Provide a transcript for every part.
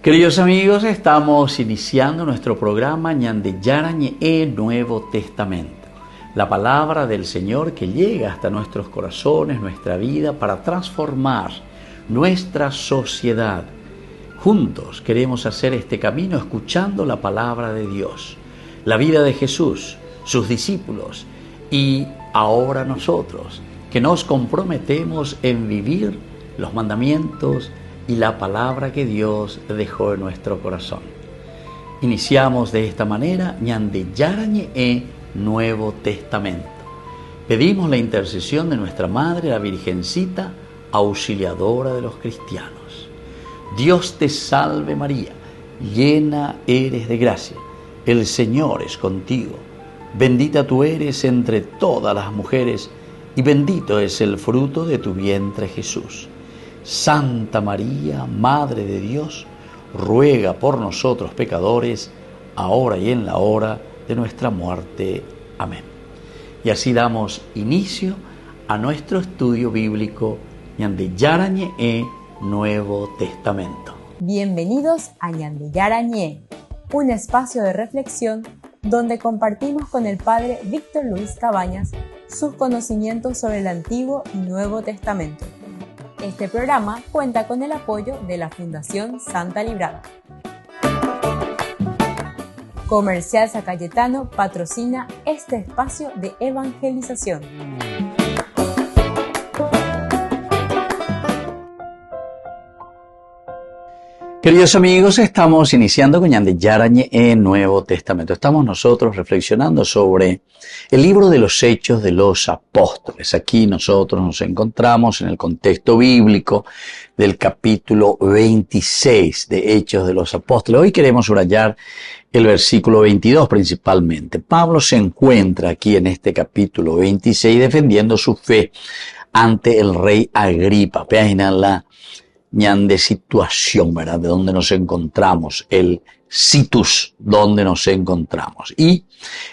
Queridos amigos, estamos iniciando nuestro programa Ñandeyarañe Nuevo Testamento. La palabra del Señor que llega hasta nuestros corazones, nuestra vida, para transformar nuestra sociedad. Juntos queremos hacer este camino escuchando la palabra de Dios, la vida de Jesús, sus discípulos y ahora nosotros, que nos comprometemos en vivir los mandamientos y la palabra que Dios dejó en nuestro corazón. Iniciamos de esta manera Ñandeyarañe Nuevo Testamento. Pedimos la intercesión de nuestra Madre, la Virgencita, auxiliadora de los cristianos. Dios te salve María, llena eres de gracia, el Señor es contigo. Bendita tú eres entre todas las mujeres, y bendito es el fruto de tu vientre Jesús. Santa María, Madre de Dios, ruega por nosotros pecadores, ahora y en la hora de nuestra muerte. Amén. Y así damos inicio a nuestro estudio bíblico Ñandeyarañe Nuevo Testamento. Bienvenidos a Ñandeyarañe, un espacio de reflexión donde compartimos con el Padre Víctor Luis Cabañas sus conocimientos sobre el Antiguo y Nuevo Testamento. Este programa cuenta con el apoyo de la Fundación Santa Librada. Comercial San Cayetano patrocina este espacio de evangelización. Queridos amigos, estamos iniciando con Ñandeyarañe Nuevo Testamento. Estamos nosotros reflexionando sobre el libro de los Hechos de los Apóstoles. Aquí nosotros nos encontramos en el contexto bíblico del capítulo 26 de Hechos de los Apóstoles. Hoy queremos subrayar el versículo 22 principalmente. Pablo se encuentra aquí en este capítulo 26 defendiendo su fe ante el rey Agripa. Vean la ñande situación, ¿verdad? De donde nos encontramos, el situs donde nos encontramos. Y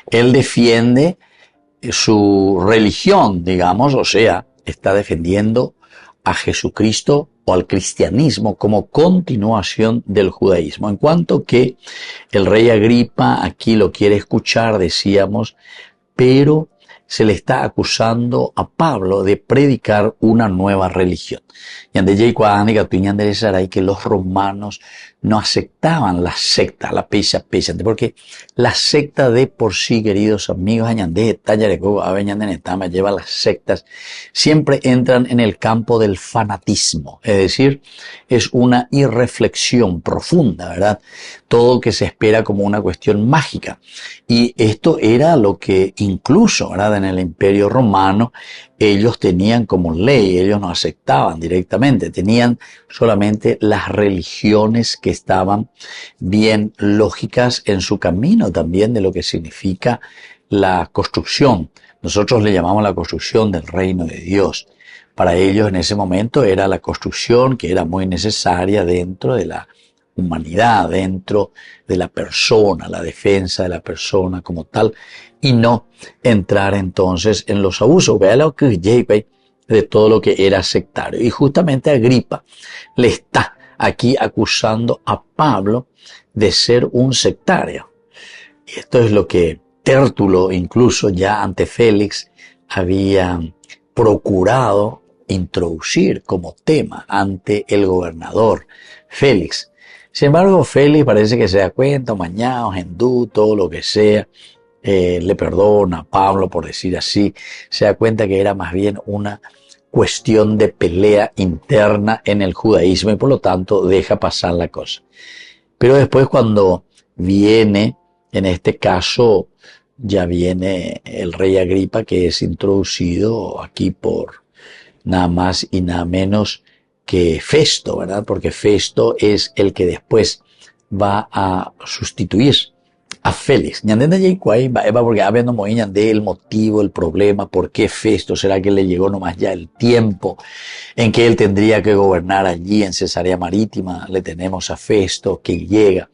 él defiende su religión, digamos, o sea, está defendiendo a Jesucristo o al cristianismo como continuación del judaísmo. En cuanto que el rey Agripa aquí lo quiere escuchar, decíamos, pero se le está acusando a Pablo de predicar una nueva religión. Que los romanos no aceptaban la secta, la pesa, porque la secta de por sí, queridos amigos, lleva las sectas, siempre entran en el campo del fanatismo, es decir, es una irreflexión profunda, ¿verdad? Todo que se espera como una cuestión mágica. Y esto era lo que incluso, ¿verdad?, en el Imperio Romano ellos tenían como ley, ellos no aceptaban directamente, tenían solamente las religiones que estaban bien lógicas en su camino también de lo que significa la construcción. Nosotros le llamamos la construcción del reino de Dios. Para ellos en ese momento era la construcción que era muy necesaria dentro de la humanidad, dentro de la persona, la defensa de la persona como tal, y no entrar entonces en los abusos. Vea lo que de todo lo que era sectario. Y justamente Agripa le está aquí acusando a Pablo de ser un sectario. Y esto es lo que Tértulo, incluso ya ante Félix, había procurado introducir como tema ante el gobernador Félix. Sin embargo, Félix parece que se da cuenta, mañana, hindú, todo lo que sea, le perdona a Pablo, por decir así, se da cuenta que era más bien una cuestión de pelea interna en el judaísmo y por lo tanto deja pasar la cosa. Pero después cuando viene, en este caso, ya viene el rey Agripa, que es introducido aquí por nada más y nada menos que Festo, ¿verdad? Porque Festo es el que después va a sustituir a Félix. Porque habiendo de el motivo, el problema, por qué Festo, será que le llegó nomás ya el tiempo en que él tendría que gobernar allí en Cesarea Marítima. Le tenemos a Festo que llega.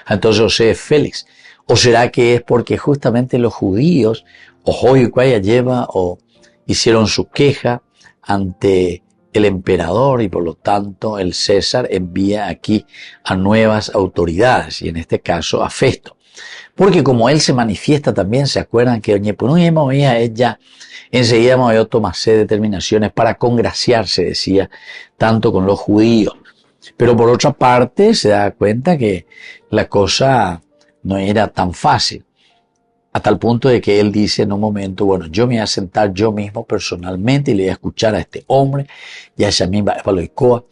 Entonces, o sea, Félix. ¿O será que es porque justamente los judíos, o hicieron su queja ante el emperador y por lo tanto el César envía aquí a nuevas autoridades y en este caso a Festo. Porque como él se manifiesta también, se acuerdan que ella enseguida movió tomarse determinaciones para congraciarse, decía, tanto con los judíos. Pero por otra parte se da cuenta que la cosa no era tan fácil. A tal punto de que él dice en un momento, bueno, yo me voy a sentar yo mismo personalmente y le voy a escuchar a este hombre y a esa misma Paloicoa.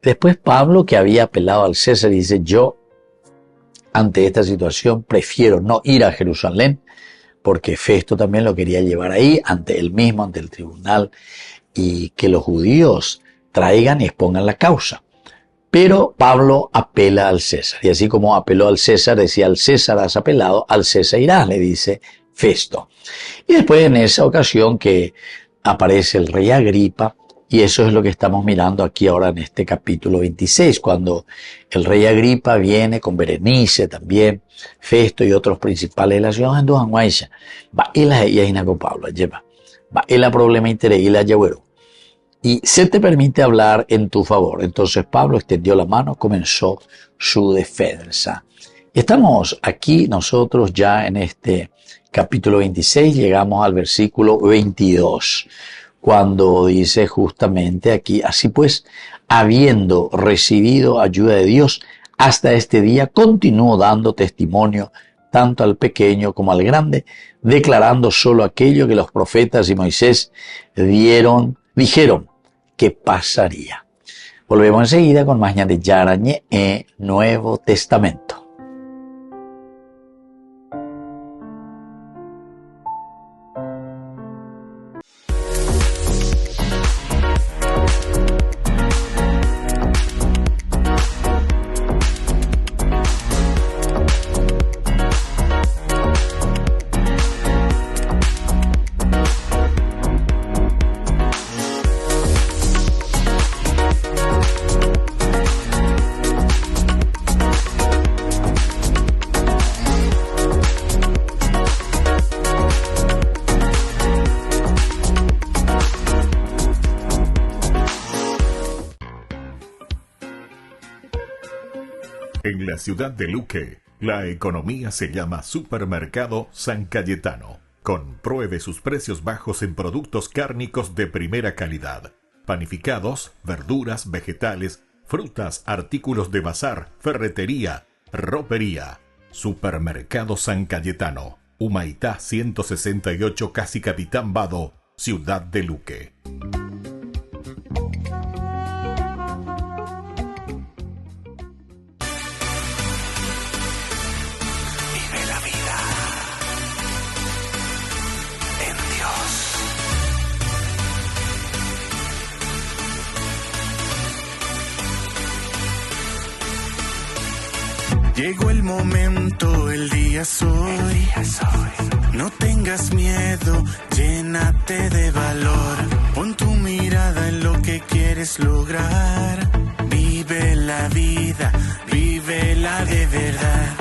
Después Pablo, que había apelado al César, dice, yo ante esta situación prefiero no ir a Jerusalén, porque Festo también lo quería llevar ahí, ante él mismo, ante el tribunal, y que los judíos traigan y expongan la causa. Pero Pablo apela al César, y así como apeló al César, decía, al César has apelado, al César irás, le dice Festo. Y después en esa ocasión que aparece el rey Agripa, y eso es lo que estamos mirando aquí ahora en este capítulo 26, cuando el rey Agripa viene con Berenice también, Festo y otros principales de la ciudad, en Duanguaisha, va él a ella con Pablo, lleva, va él a problema interés y la llevó. Y se te permite hablar en tu favor. Entonces Pablo extendió la mano, comenzó su defensa. Estamos aquí nosotros ya en este capítulo 26, llegamos al versículo 22, cuando dice justamente aquí, así pues, habiendo recibido ayuda de Dios, hasta este día continúo dando testimonio tanto al pequeño como al grande, declarando solo aquello que los profetas y Moisés dijeron que pasaría. Volvemos enseguida con más de Yarañé en Nuevo Testamento. En la ciudad de Luque, la economía se llama Supermercado San Cayetano. Compruebe sus precios bajos en productos cárnicos de primera calidad. Panificados, verduras, vegetales, frutas, artículos de bazar, ferretería, ropería. Supermercado San Cayetano. Humaitá 168, Casi Capitán Vado, ciudad de Luque. Llegó el momento, el día es hoy. No tengas miedo, llénate de valor. Pon tu mirada en lo que quieres lograr. Vive la vida, vívela de verdad.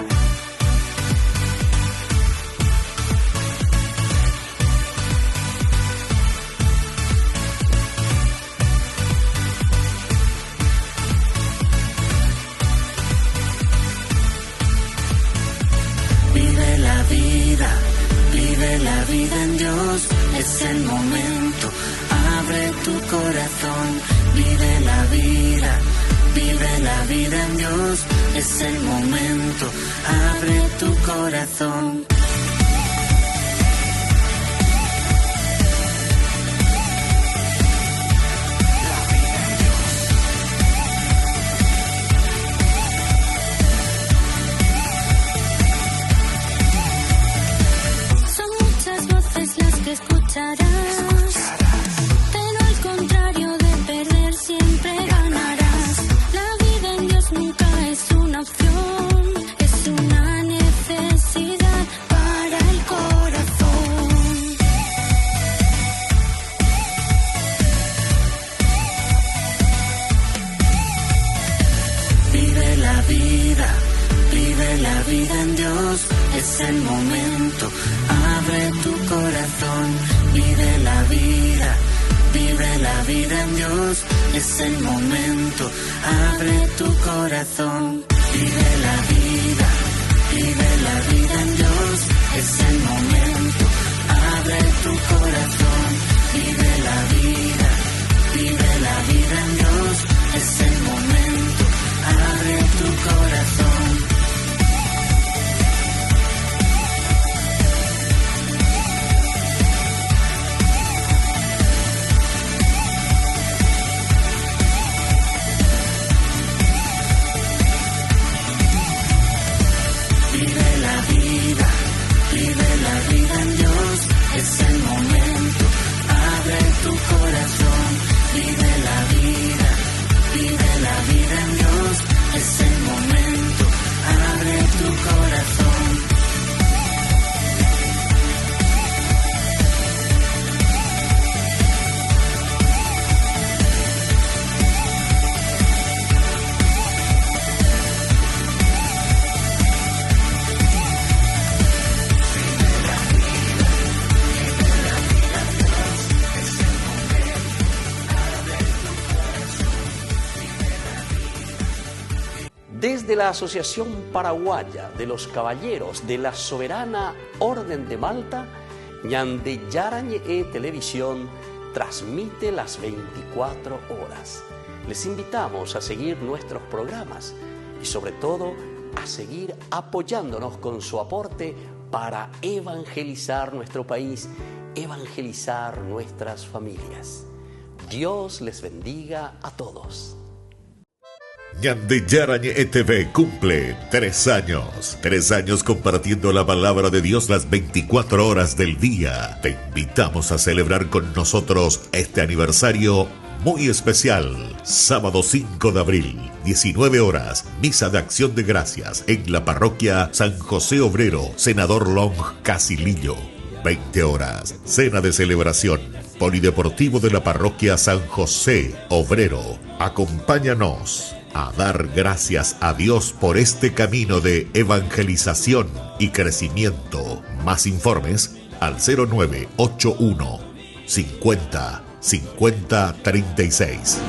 Vive la vida en Dios, es el momento, abre tu corazón, vive la vida en Dios, es el momento, abre tu corazón. Pero al contrario de perder siempre ganarás. La vida en Dios nunca es una opción, es una necesidad para el corazón. Vive la vida en Dios, es el momento, abre tu corazón. Vive Vive la vida en Dios, es el momento. Abre tu corazón. Vive la vida en Dios, es el momento. Abre tu corazón. Vive la vida en Dios, es el momento. Abre tu corazón. Vive la vida en Dios, es el momento. Abre tu corazón. Vive la vida en Dios, es el momento. Abre tu corazón. Desde la Asociación Paraguaya de los Caballeros de la Soberana Orden de Malta, Ñande Yarañe Televisión transmite las 24 horas. Les invitamos a seguir nuestros programas y sobre todo a seguir apoyándonos con su aporte para evangelizar nuestro país, evangelizar nuestras familias. Dios les bendiga a todos. Ñande Yarañe TV cumple 3 años. 3 años compartiendo la palabra de Dios las 24 horas del día. Te invitamos a celebrar con nosotros este aniversario muy especial. Sábado 5 de abril, 19 horas, misa de acción de gracias en la parroquia San José Obrero, Senador Long, Casilillo. 20 horas, cena de celebración, polideportivo de la parroquia San José Obrero. Acompáñanos a dar gracias a Dios por este camino de evangelización y crecimiento. Más informes al 0981 50 50 36.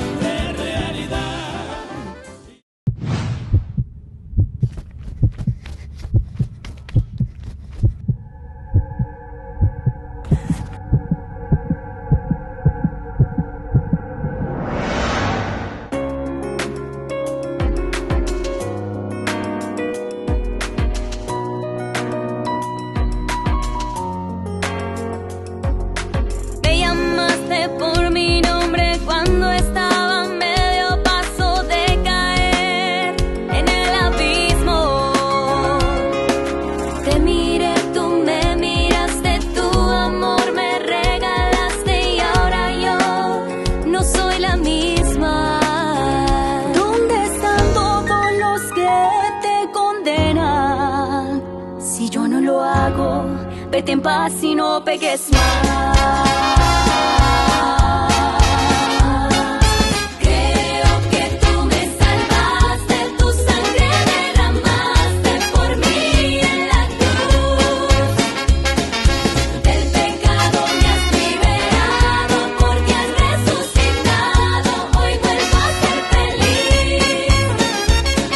Vete en paz y no pegues más. Creo que tú me salvaste, tu sangre derramaste por mí en la cruz. Del pecado me has liberado porque has resucitado. Hoy vuelvo a ser feliz.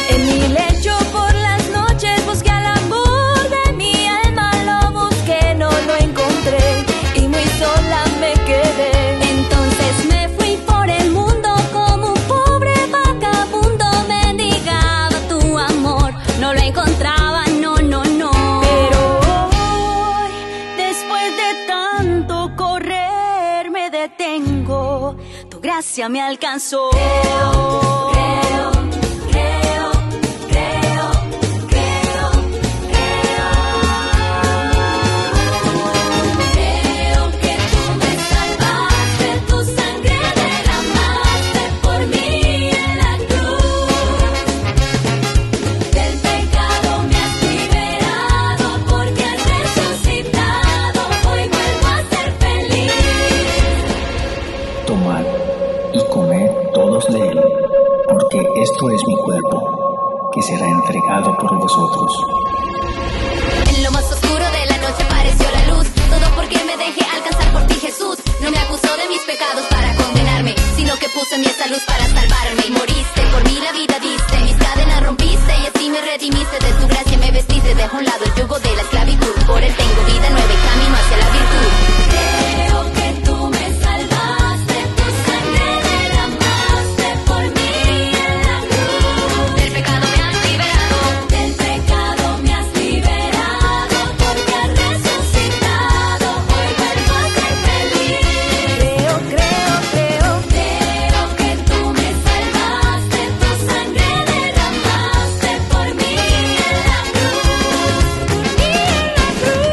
En mi lecho por las noches busqué al amor de mi alma, lo busqué, no lo encontré y muy sola me quedé. Entonces me fui por el mundo como un pobre vagabundo, mendigaba tu amor, no lo encontraba, no, no, no. Pero hoy, después de tanto correr, me detengo, tu gracia me alcanzó. Creo que tú me salvaste, tu sangre derramaste por mí en la cruz. Del pecado me has liberado porque has resucitado. Hoy vuelvo a ser feliz. Tomad y comed todos de él, porque esto es mi cuerpo, que será entregado por vosotros. En lo más oscuro de la noche apareció la luz. Todo porque me dejé alcanzar por ti, Jesús. No No me acusó de mis pecados para condenarme, sino que puso en mí esa luz para salvarme. Y moriste, por mí la vida diste, mis cadenas rompiste y así me redimiste. De tu gracia me vestiste, dejo a un lado el yugo de la esclavitud. Por él tengo vida nueva y camino hacia la virtud. Creo que tú me salvaste, tu sangre derramaste por mí en la cruz. Del pecado me has liberado, del pecado me has liberado, porque has resucitado, hoy vuelvo a ser feliz. Creo que tú me salvaste, tu sangre derramaste por mí en la cruz.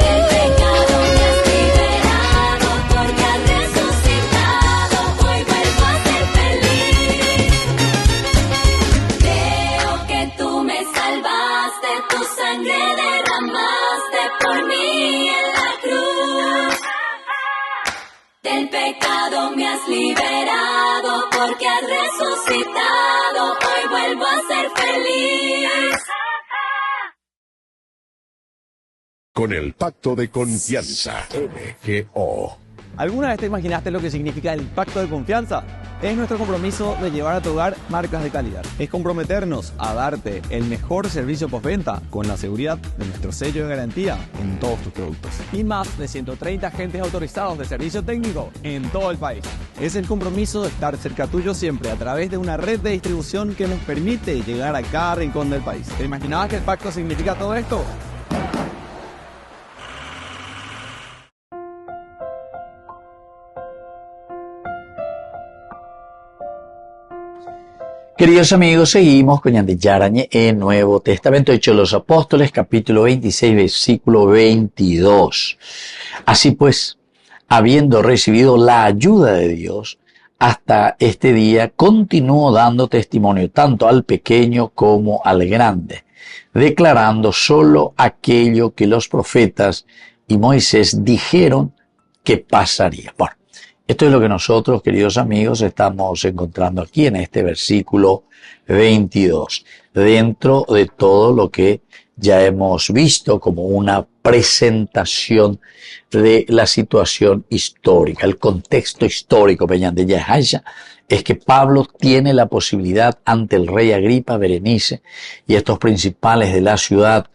Del pecado me has liberado, porque has resucitado, hoy vuelvo a ser feliz. Creo que tú me salvaste, tu sangre derramaste por mí en la cruz. Del pecado me has liberado, porque has resucitado, hoy vuelvo a ser feliz. Con el Pacto de Confianza, MGO. ¿Alguna vez te imaginaste lo que significa el pacto de confianza? Es nuestro compromiso de llevar a tu hogar marcas de calidad. Es comprometernos a darte el mejor servicio postventa con la seguridad de nuestro sello de garantía en todos tus productos. Y más de 130 agentes autorizados de servicio técnico en todo el país. Es el compromiso de estar cerca tuyo siempre a través de una red de distribución que nos permite llegar a cada rincón del país. ¿Te imaginabas que el pacto significa todo esto? Queridos amigos, seguimos con Ñande Yarañe en Nuevo Testamento, Hechos de los Apóstoles, capítulo 26, versículo 22. Así pues, habiendo recibido la ayuda de Dios, hasta este día continuó dando testimonio tanto al pequeño como al grande, declarando solo aquello que los profetas y Moisés dijeron que pasaría. Bueno, esto es lo que nosotros, queridos amigos, estamos encontrando aquí en este versículo 22, dentro de todo lo que ya hemos visto como una presentación de la situación histórica, el contexto histórico, de Yahaya, es que Pablo tiene la posibilidad ante el rey Agripa, Berenice y estos principales de la ciudad,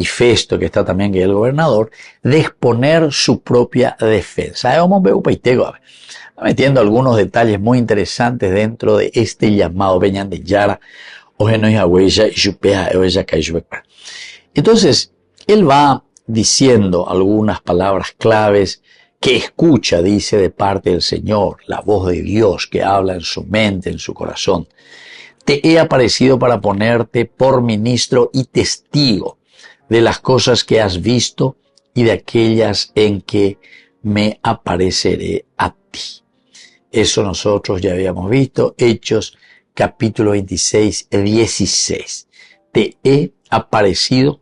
y Festo, que está también, que es el gobernador, de exponer su propia defensa. Vamos a metiendo algunos detalles muy interesantes dentro de este llamado Peñan de Yara, entonces, él va diciendo algunas palabras claves que escucha, dice, de parte del Señor, la voz de Dios que habla en su mente, en su corazón. Te he aparecido para ponerte por ministro y testigo de las cosas que has visto y de aquellas en que me apareceré a ti. Eso nosotros ya habíamos visto, Hechos capítulo 26, 16. Te he aparecido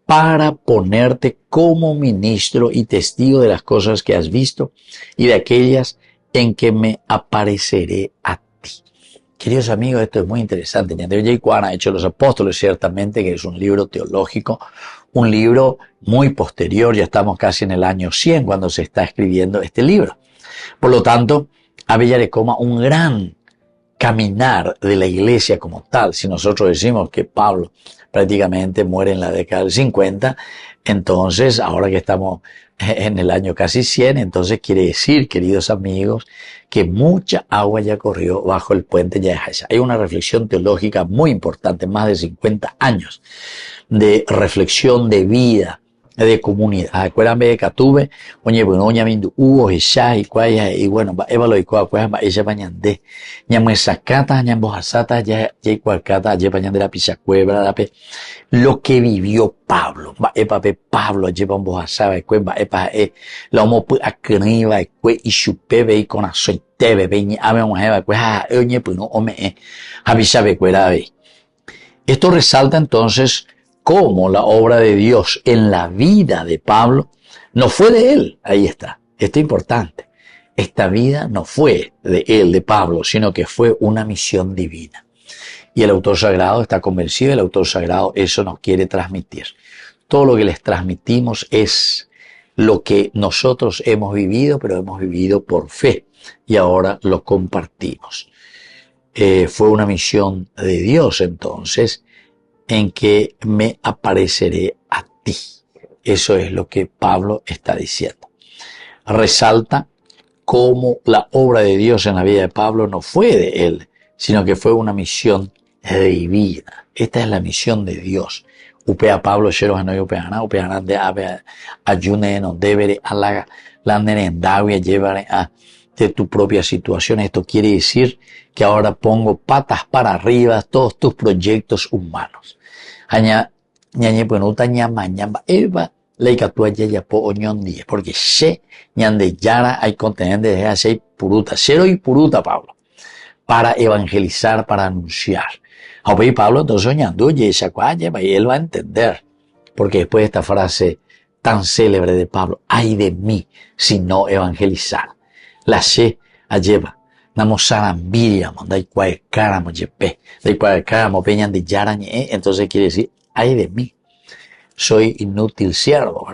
para ponerte como ministro y testigo de las cosas que has visto y de aquellas en que me apareceré a ti. Queridos amigos, esto es muy interesante. Ñande Yaycuana ha hecho los apóstoles, ciertamente que es un libro teológico, un libro muy posterior, ya estamos casi en el año 100 cuando se está escribiendo este libro. Por lo tanto, Abellarecoma, un gran caminar de la iglesia como tal. Si nosotros decimos que Pablo prácticamente muere en la década del 50, entonces, ahora que estamos en el año casi 100, entonces quiere decir, queridos amigos, que mucha agua ya corrió bajo el puente Yahaya. Hay una reflexión teológica muy importante, más de 50 años de reflexión de vida, de comunidad. Acuérdenme de Catuve, oye, bueno, oña mindu, y bueno, évalo y cuá, ella bañande, ñamuesacata, ñambojasata, ya cualcata, ya bañande la pichacuebra, lo que vivió Pablo, Pablo, lleva un bojasaba, la homo acniva, y chupebe, y con azoitebe, veña, ame mojeva, oye, pues no, ome, avisabe, cuerabe. Esto resalta entonces cómo la obra de Dios en la vida de Pablo no fue de él. Ahí está. Esto es importante. Esta vida no fue de él, de Pablo, sino que fue una misión divina. Y el autor sagrado está convencido, el autor sagrado eso nos quiere transmitir. Todo lo que les transmitimos es lo que nosotros hemos vivido, pero hemos vivido por fe y ahora lo compartimos. Fue una misión de Dios entonces en que me apareceré a ti. Eso es lo que Pablo está diciendo. Resalta cómo la obra de Dios en la vida de Pablo no fue de él, sino que fue una misión divina. Esta es la misión de Dios. Upea Pablo, upeana de ave ayune no debere a la nerendavia llevaré a de tu propia situación. Esto quiere decir que ahora pongo patas para arriba todos tus proyectos humanos. Porque se ñande yara hay contenido de hacer puruta, cero y puruta Pablo, para evangelizar, para anunciar. Y Pablo entonces soñando, y él va a entender, porque después de esta frase tan célebre de Pablo, ay de mí si no evangelizar. La se lleva, entonces quiere decir, ay de mí, soy inútil siervo,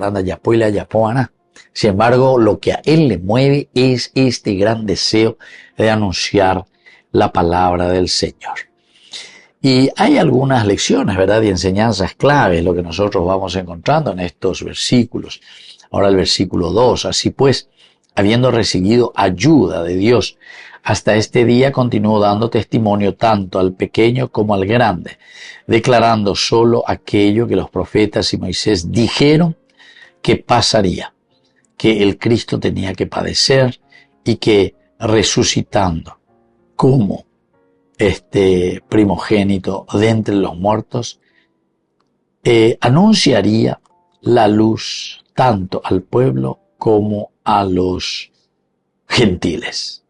sin embargo, lo que a él le mueve es este gran deseo de anunciar la palabra del Señor. Y hay algunas lecciones, ¿verdad? Y enseñanzas claves, lo que nosotros vamos encontrando en estos versículos. Ahora el versículo 2, así pues, habiendo recibido ayuda de Dios, hasta este día continuó dando testimonio tanto al pequeño como al grande, declarando solo aquello que los profetas y Moisés dijeron que pasaría, que el Cristo tenía que padecer y que resucitando como primogénito de entre los muertos, anunciaría la luz tanto al pueblo como a los gentiles.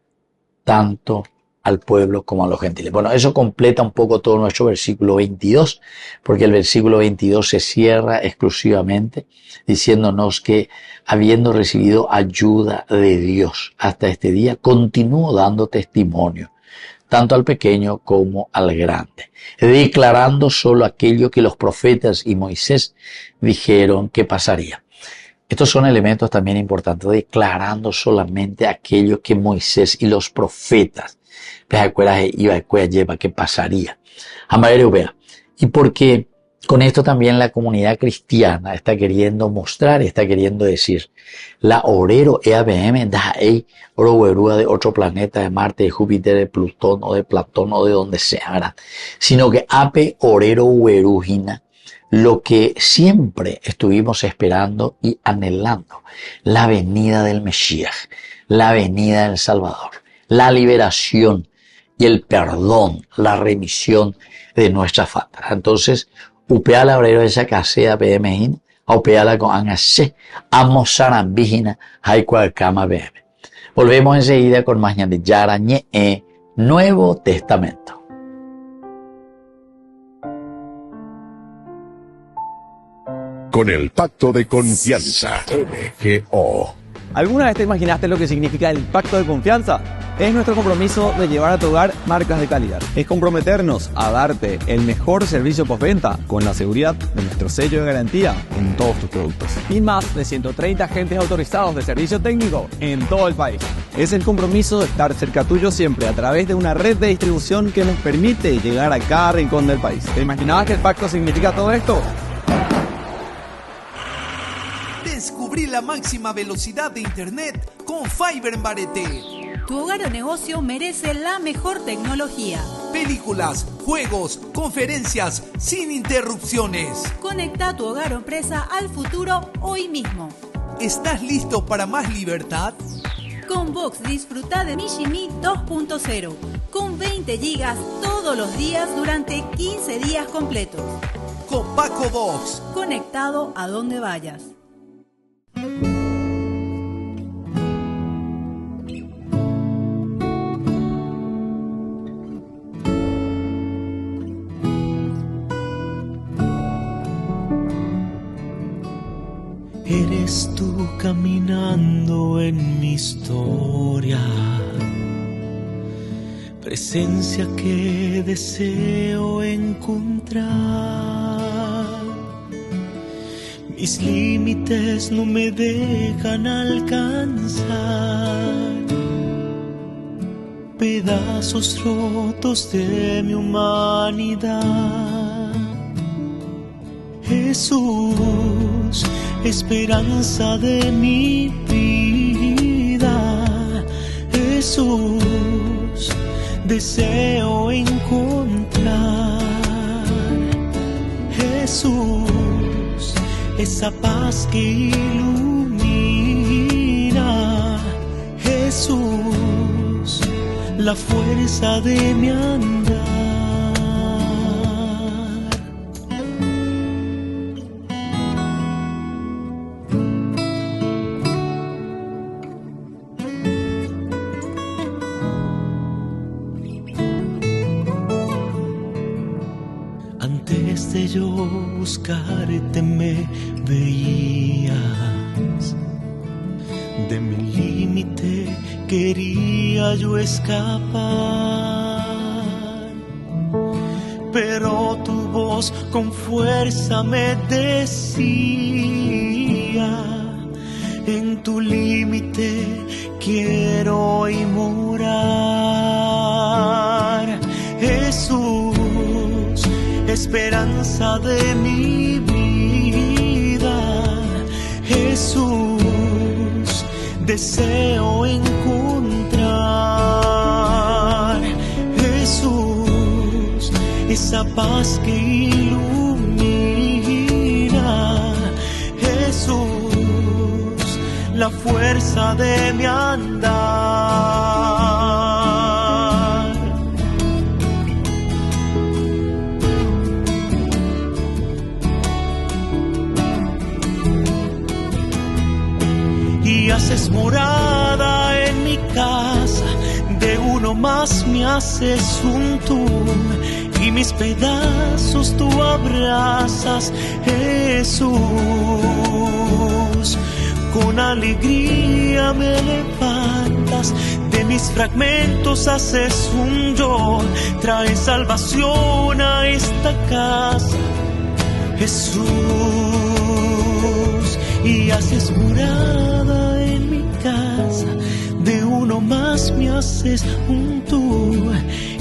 Tanto al pueblo como a los gentiles. Bueno, eso completa un poco todo nuestro versículo 22, porque el versículo 22 se cierra exclusivamente diciéndonos que habiendo recibido ayuda de Dios hasta este día, continúo dando testimonio tanto al pequeño como al grande, declarando solo aquello que los profetas y Moisés dijeron que pasaría. Estos son elementos también importantes, declarando solamente aquello que Moisés y los profetas que pasaría. Y porque con esto también la comunidad cristiana está queriendo mostrar, está queriendo decir, la orero EABM da oro de otro planeta, de Marte, de Júpiter, de Plutón o de Platón o de donde sea, ¿verdad? Sino que ape orero uerugina, lo que siempre estuvimos esperando y anhelando, la venida del Mesías, la venida del Salvador, la liberación y el perdón, la remisión de nuestras faltas. Entonces, upea la obrero esa casea BM, upea la con angase, amosaran vigina, haikua kama BM. Volvemos enseguida con más de Yara Ñe, Nuevo Testamento. Con el pacto de confianza, MGO. ¿Alguna vez te imaginaste lo que significa el pacto de confianza? Es nuestro compromiso de llevar a tu hogar marcas de calidad. Es comprometernos a darte el mejor servicio postventa con la seguridad de nuestro sello de garantía en todos tus productos. Y más de 130 agentes autorizados de servicio técnico en todo el país. Es el compromiso de estar cerca tuyo siempre a través de una red de distribución que nos permite llegar a cada rincón del país. ¿Te imaginabas que el pacto significa todo esto? Descubrí la máxima velocidad de internet con Fiber en Barete. Tu hogar o negocio merece la mejor tecnología. Películas, juegos, conferencias, sin interrupciones. Conecta tu hogar o empresa al futuro hoy mismo. ¿Estás listo para más libertad? Con Vox disfruta de Mishimi 2.0 con 20 gigas todos los días durante 15 días completos. Con Paco Vox. Conectado a donde vayas. Eres tú caminando en mi historia, presencia que deseo encontrar. mis límites no me dejan alcanzar. Pedazos rotos de mi humanidad. Jesús, esperanza de mi vida. Jesús, deseo encontrar. Jesús, esa paz que ilumina. Jesús, la fuerza de mi andar. Antes de yo buscarte me veías. De mi límite quería yo escapar, pero tu voz con fuerza me decía: en tu límite quiero hoy morar. Jesús, esperanza de mi vida. Jesús, deseo encontrar. Jesús, esa paz que ilumina. Jesús, la fuerza de mi andar. Y haces morada en mi casa, de uno más me haces un tú, y mis pedazos tú abrazas. Jesús, con alegría me levantas, de mis fragmentos haces un yo, traes salvación a esta casa. Jesús, y haces morada en mi casa, de uno más me haces un tú,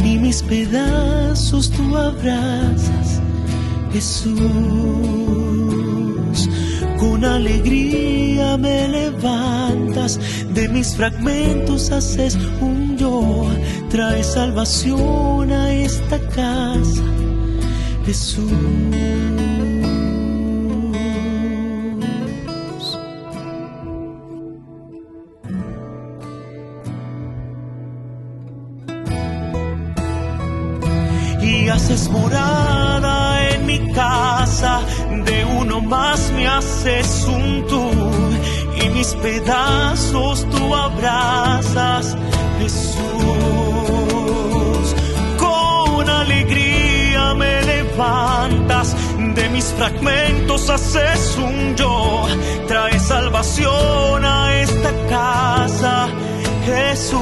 y mis pedazos tú abrazas. Jesús, con alegría me levantas, de mis fragmentos haces un yo, traes salvación a esta casa. Jesús. Y haces morada en mi casa, de uno más me haces un tú, y mis pedazos tú abrazas. Jesús, con alegría me levantas, de mis fragmentos haces un yo, traes salvación a esta casa. Jesús.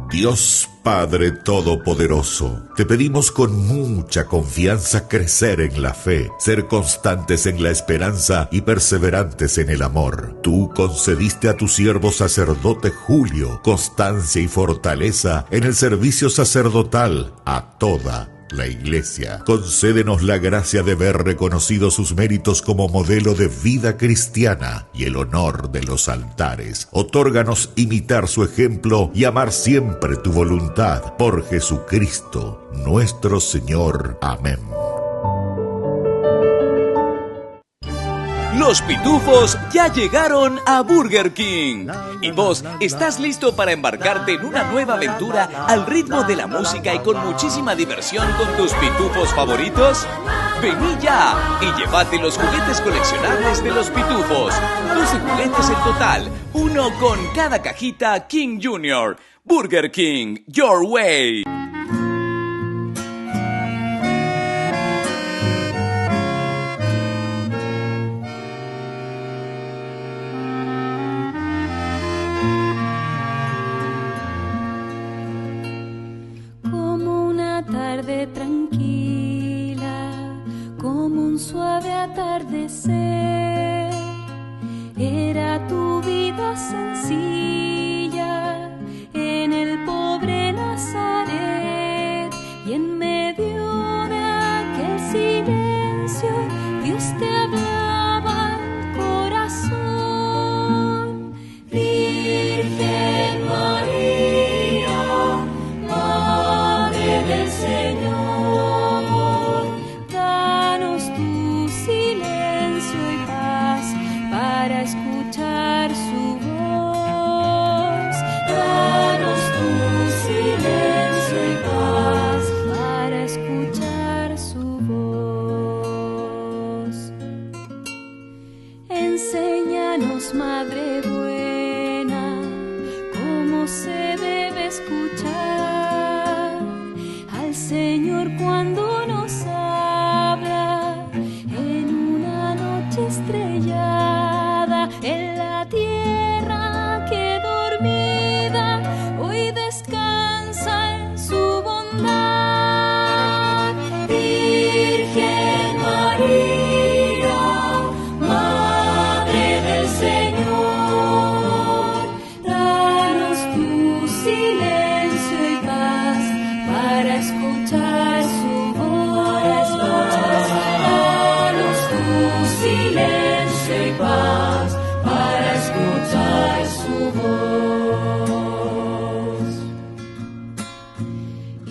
Dios Padre Todopoderoso, te pedimos con mucha confianza crecer en la fe, ser constantes en la esperanza y perseverantes en el amor. Tú concediste a tu siervo sacerdote Julio constancia y fortaleza en el servicio sacerdotal a toda la Iglesia. Concédenos la gracia de ver reconocidos sus méritos como modelo de vida cristiana y el honor de los altares. Otórganos imitar su ejemplo y amar siempre tu voluntad. Por Jesucristo, nuestro Señor. Amén. Los pitufos ya llegaron a Burger King. ¿Y vos estás listo para embarcarte en una nueva aventura al ritmo de la música y con muchísima diversión con tus pitufos favoritos? Vení ya y llévate los juguetes coleccionables de los Pitufos. 12 juguetes en total, uno con cada cajita King Jr. Burger King, your way. Como una tarde tranquila, como un suave atardecer, era tu vida sencilla en el pobre Nazaret, y en medio de aquel silencio Dios te hablaba al corazón. Virgen María, Madre del Señor, danos tu silencio y paz para escuchar su voz. Danos tu silencio y paz para escuchar su voz. Enséñanos, Madre buena, cómo se debe escuchar al Señor cuando nos habla en una noche estrellada, en la tierra que dormida hoy descansa en su bondad. Virgen María, Madre del Señor, danos tu silencio y paz para escuchar su voz. Danos tu silencio y paz para escuchar su voz.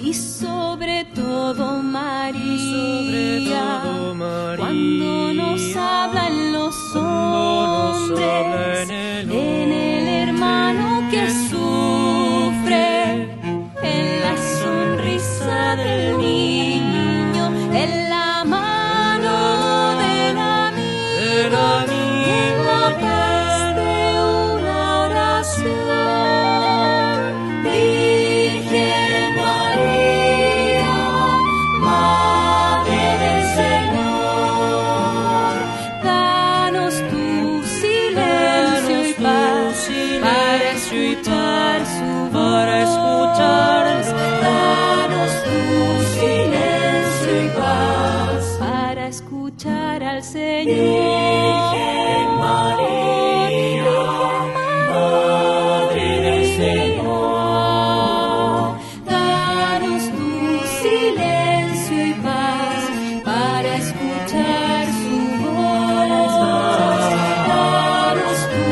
Y sobre todo María, cuando nos hablan los hombres, en el hermano que sufre, en la sonrisa del niño, en la mano del amigo, en la paz de una oración. Virgen María, Madre del Señor, danos tu silencio y paz para escuchar su voz. Danos tu silencio y paz para escuchar al Señor. Virgen María, Madre del Señor, danos tu silencio y paz para escuchar su voz. Danos tu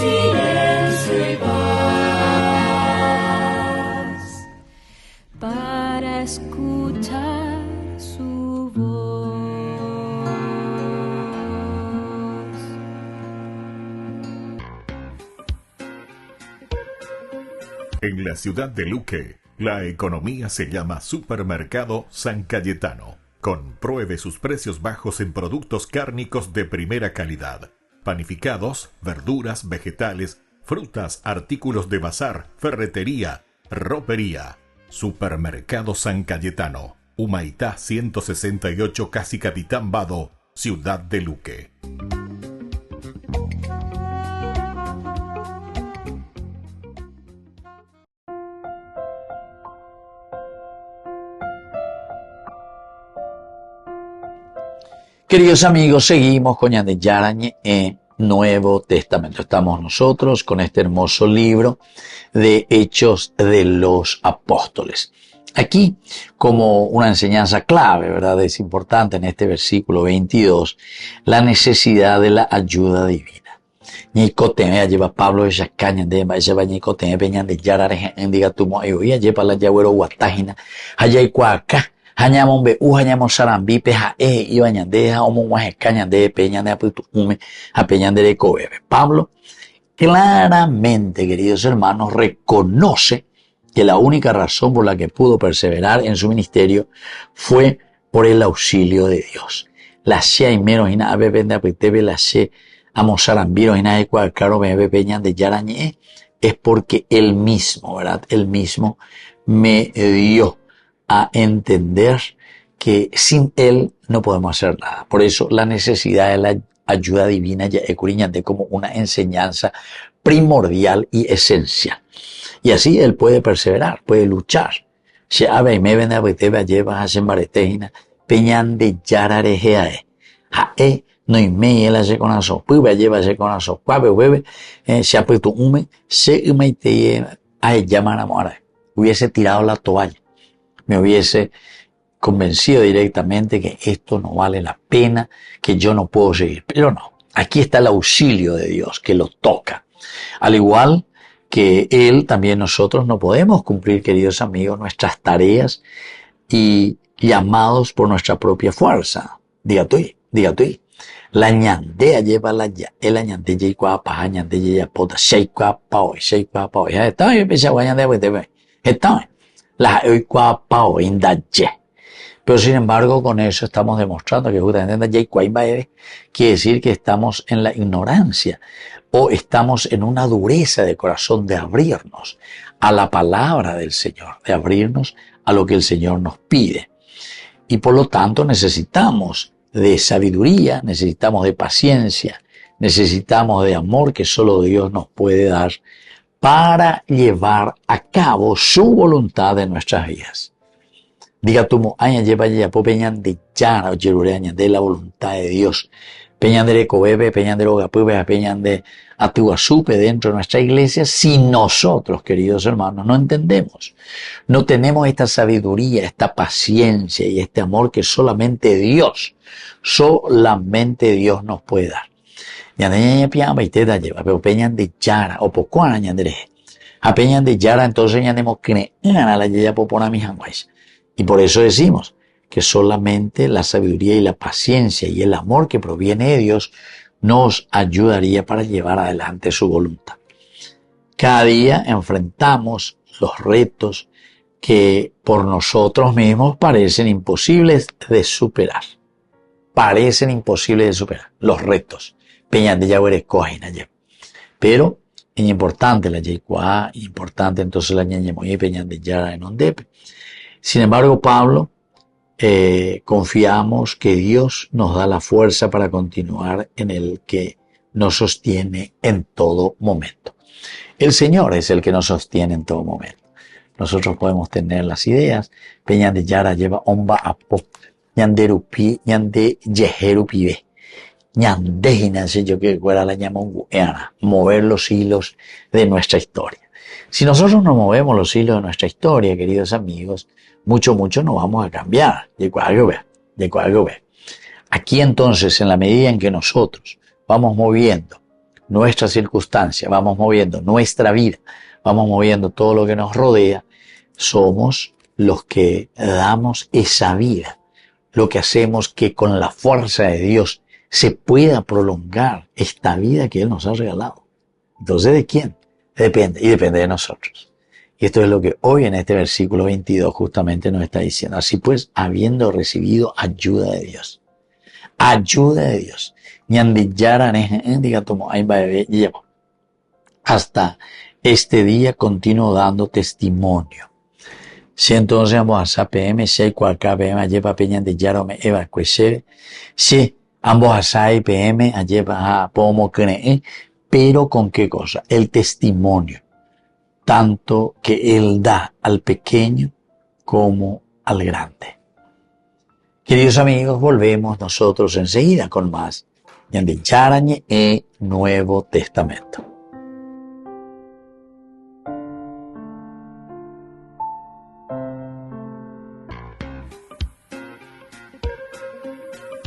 silencio y paz para escuchar su voz. En la ciudad de Luque, la economía se llama Supermercado San Cayetano. Compruebe sus precios bajos en productos cárnicos de primera calidad. Panificados, verduras, vegetales, frutas, artículos de bazar, ferretería, ropería. Supermercado San Cayetano, Humaitá 168, Casi Capitán Vado, ciudad de Luque. Queridos amigos, seguimos con Yarañe en Nuevo Testamento. Estamos nosotros con este hermoso libro de Hechos de los Apóstoles. Aquí, como una enseñanza clave, ¿verdad? Es importante en este versículo 22, la necesidad de la ayuda divina. Ñicoteme lleva Pablo de Yacaña de Mayaba Ñicoteme Peñan de Yarare en Digatumo Ayoya, lleva la Yagüero Guatágina, Hayaycuaca. Hañamon be hañamon sarambi peja y bañandeja o cañande peñan de aputume a peñan de cobebe. Pablo claramente, queridos hermanos, reconoce que la única razón por la que pudo perseverar en su ministerio fue por el auxilio de Dios. La she y menos ina ave vende apetebe la she amosarambiro ina de cual claro me peñan de yarañe, es porque Él mismo, ¿verdad? Él mismo me dio a entender que sin Él no podemos hacer nada. Por eso la necesidad de la ayuda divina ya es como una enseñanza primordial y esencial. Y así Él puede perseverar, puede luchar. Se abe y me vende a betebe lleva a sembaretejina peñan de yararejeae. Jae no y me él hace con aso, puebe lleva hace con aso, cuave bebe, se apretu ume, se me te a llamar a mora. Hubiese tirado la toalla, me hubiese convencido directamente que esto no vale la pena, que yo no puedo seguir. Pero no, aquí está el auxilio de Dios que lo toca. Al igual que Él, también nosotros no podemos cumplir, queridos amigos, nuestras tareas y llamados por nuestra propia fuerza. Diga tú. La ñandea lleva la ya, el ñande ya igual paja ñande ya pota, sheikwa pao. Ya está, yo pensé que ñande pues te está. La igual pao indaye. Pero sin embargo, con eso estamos demostrando que justamente quiere decir que estamos en la ignorancia o estamos en una dureza de corazón de abrirnos a la palabra del Señor, de abrirnos a lo que el Señor nos pide. Y por lo tanto necesitamos de sabiduría, necesitamos de paciencia, necesitamos de amor que solo Dios nos puede dar para llevar a cabo su voluntad en nuestras vidas. Diga tú, aña lleva ya po peñan de llana o yerureña de la voluntad de Dios. Peñan de recobebe, peñan de rogapube, peñan de atuasupe dentro de nuestra iglesia. Si nosotros, queridos hermanos, no entendemos, no tenemos esta sabiduría, esta paciencia y este amor que solamente Dios nos puede dar. Ñandeña piamba y teta lleva, pero peñan de yara o pocuana ñandere. A peñan de yara entonces ñandemos que a la yeya popona mi janguais. Y por eso decimos que solamente la sabiduría y la paciencia y el amor que proviene de Dios nos ayudaría para llevar adelante su voluntad. Cada día enfrentamos los retos que por nosotros mismos parecen imposibles de superar. Los retos. Peñan de Yahweh cogina ya. Pero es importante la Yehua, importante entonces la ñañemoye peñan de Yara en Ondepe. Sin embargo, Pablo, confiamos que Dios nos da la fuerza para continuar en el que nos sostiene en todo momento. El Señor es el que nos sostiene en todo momento. Nosotros podemos tener las ideas. Peñan de Yara lleva omba apo, ñanderupi, ñande yejerupibe, ñandejinase yo que fuera la ñamongueana, mover los hilos de nuestra historia. Si nosotros no movemos los hilos de nuestra historia, queridos amigos, mucho no vamos a cambiar. De cual ve. Aquí entonces, en la medida en que nosotros vamos moviendo nuestras circunstancias, vamos moviendo nuestra vida, vamos moviendo todo lo que nos rodea, somos los que damos esa vida, lo que hacemos que con la fuerza de Dios se pueda prolongar esta vida que Él nos ha regalado. Entonces, ¿de quién? Depende de nosotros. Y esto es lo que hoy en este versículo 22 justamente nos está diciendo. Así pues, habiendo recibido ayuda de Dios. Hasta este día continuo dando testimonio. Si entonces ambos a PM, si cual PM lleva peña de yarome eva cueseve, si ambos a PM lleva a pomo cree, pero ¿con qué cosa? El testimonio. Tanto que Él da al pequeño como al grande. Queridos amigos, volvemos nosotros enseguida con más de Yarañe y Nuevo Testamento.